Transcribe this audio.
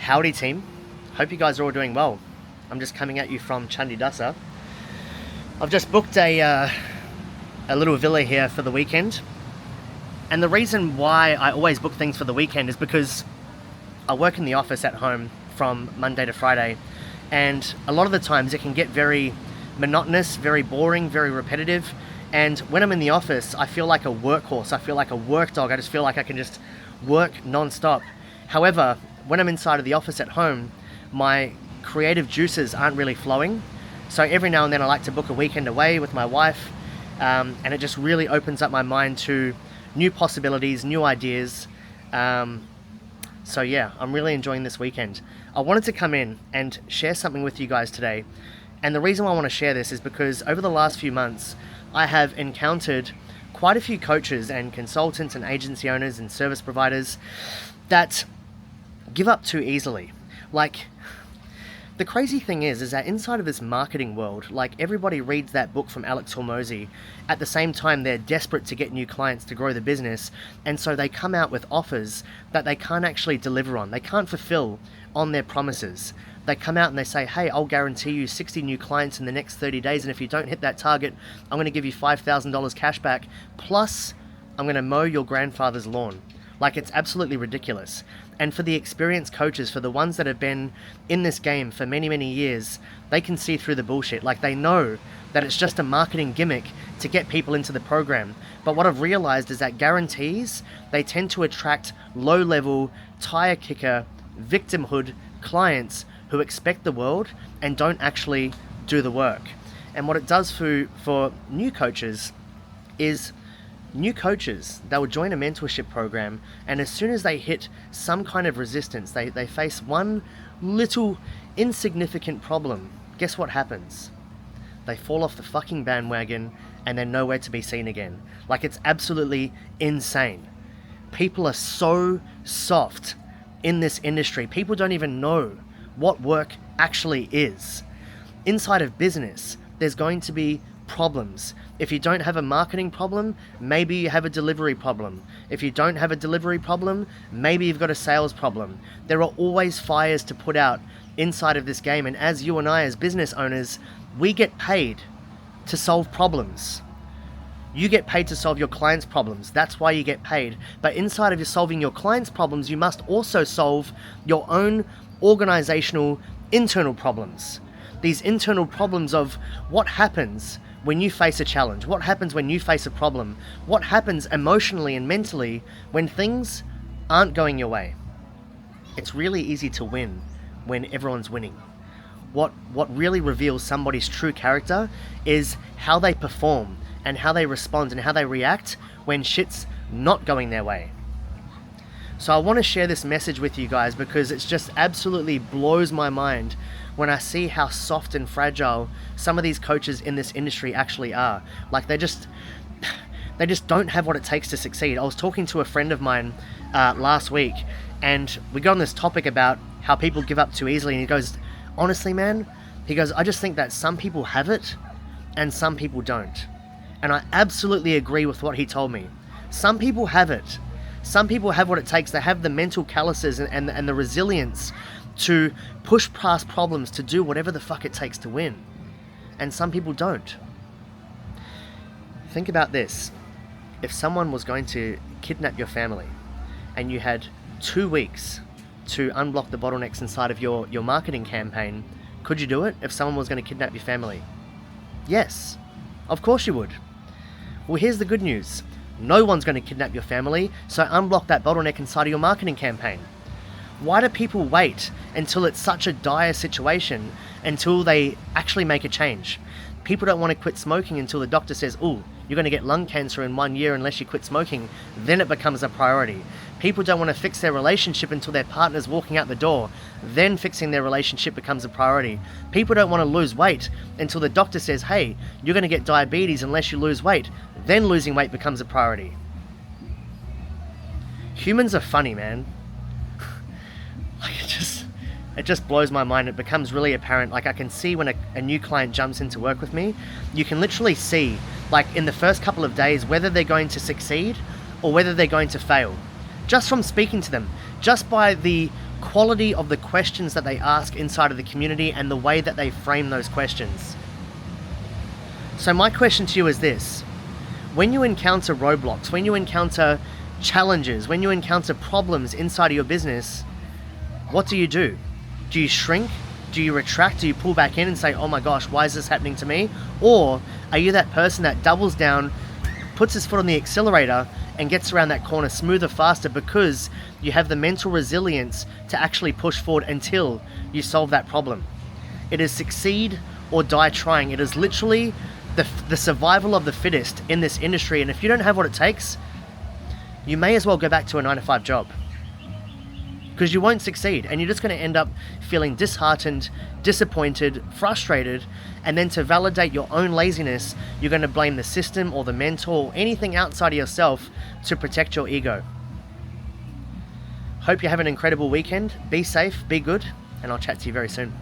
Howdy team, hope you guys are all doing well. I'm just coming at you from Chandidasa. I've just booked a little villa here for the weekend, and the reason why I always book things for the weekend is because I work in the office at home from Monday to Friday, and a lot of the times it can get very monotonous, very boring, very repetitive. And when I'm in the office, I feel like a workhorse, I feel like a work dog, I just feel like I can just work non-stop. However, when I'm inside of the office at home, my creative juices aren't really flowing. So every now and then I like to book a weekend away with my wife, and it just really opens up my mind to new possibilities, new ideas. So yeah, I'm really enjoying this weekend. I wanted to come in and share something with you guys today. And the reason why I want to share this is because over the last few months, I have encountered quite a few coaches and consultants and agency owners and service providers that give up too easily. Like, the crazy thing is that inside of this marketing world, like, everybody reads that book from Alex Hormozy. At the same time, they're desperate to get new clients to grow the business, and so they come out with offers that they can't actually deliver on. They can't fulfill on their promises. They come out and they say, hey, I'll guarantee you 60 new clients in the next 30 days, and if you don't hit that target, I'm going to give you $5,000 cash back, plus I'm going to mow your grandfather's lawn. Like, it's absolutely ridiculous. And for the experienced coaches, for the ones that have been in this game for many, many years, they can see through the bullshit. Like, they know that it's just a marketing gimmick to get people into the program. But what I've realized is that guarantees, they tend to attract low-level, tire kicker, victimhood clients who expect the world and don't actually do the work. And what it does for new coaches is, new coaches, they will join a mentorship program, and as soon as they hit some kind of resistance, they face one little insignificant problem, guess what happens? They fall off the fucking bandwagon and they're nowhere to be seen again. Like, it's absolutely insane. People are so soft in this industry. People don't even know what work actually is. Inside of business, there's going to be problems. If you don't have a marketing problem, maybe you have a delivery problem. If you don't have a delivery problem, maybe you've got a sales problem. There are always fires to put out inside of this game, and as you and I, as business owners, we get paid to solve problems. You get paid to solve your clients' problems. That's why you get paid. But inside of you solving your clients' problems, you must also solve your own organizational internal problems. These internal problems of what happens when you face a challenge, what happens when you face a problem, what happens emotionally and mentally when things aren't going your way. It's really easy to win when everyone's winning. What really reveals somebody's true character is how they perform and how they respond and how they react when shit's not going their way. So I want to share this message with you guys because it's just absolutely blows my mind when I see how soft and fragile some of these coaches in this industry actually are. Like, they just don't have what it takes to succeed. I was talking to a friend of mine last week, and we got on this topic about how people give up too easily, and he goes, honestly, man, he goes, I just think that some people have it and some people don't. And I absolutely agree with what he told me. Some people have it. Some people have what it takes. They have the mental calluses and the resilience to push past problems, to do whatever the fuck it takes to win. And some people don't. Think about this. If someone was going to kidnap your family and you had 2 weeks to unblock the bottlenecks inside of your marketing campaign, could you do it if someone was going to kidnap your family? Yes, of course you would. Well, here's the good news. No one's going to kidnap your family, so unblock that bottleneck inside of your marketing campaign. Why do people wait until it's such a dire situation until they actually make a change? People don't want to quit smoking until the doctor says, "Ooh, you're going to get lung cancer in 1 year unless you quit smoking." Then it becomes a priority. People don't want to fix their relationship until their partner's walking out the door. Then fixing their relationship becomes a priority. People don't want to lose weight until the doctor says, "Hey, you're going to get diabetes unless you lose weight." Then losing weight becomes a priority. Humans are funny, man. Like, it just blows my mind. It becomes really apparent. Like, I can see when a new client jumps into work with me, you can literally see, like, in the first couple of days, whether they're going to succeed or whether they're going to fail. Just from speaking to them, just by the quality of the questions that they ask inside of the community and the way that they frame those questions. So my question to you is this: when you encounter roadblocks, when you encounter challenges, when you encounter problems inside of your business, what do? Do you shrink? Do you retract? Do you pull back in and say, oh my gosh, why is this happening to me? Or are you that person that doubles down, puts his foot on the accelerator, and gets around that corner smoother, faster, because you have the mental resilience to actually push forward until you solve that problem? It is succeed or die trying. It is literally the survival of the fittest in this industry. And if you don't have what it takes, you may as well go back to a 9-to-5 job, because you won't succeed, and you're just going to end up feeling disheartened, disappointed, frustrated, and then to validate your own laziness, you're going to blame the system or the mentor or anything outside of yourself to protect your ego. Hope you have an incredible weekend. Be safe, be good, and I'll chat to you very soon.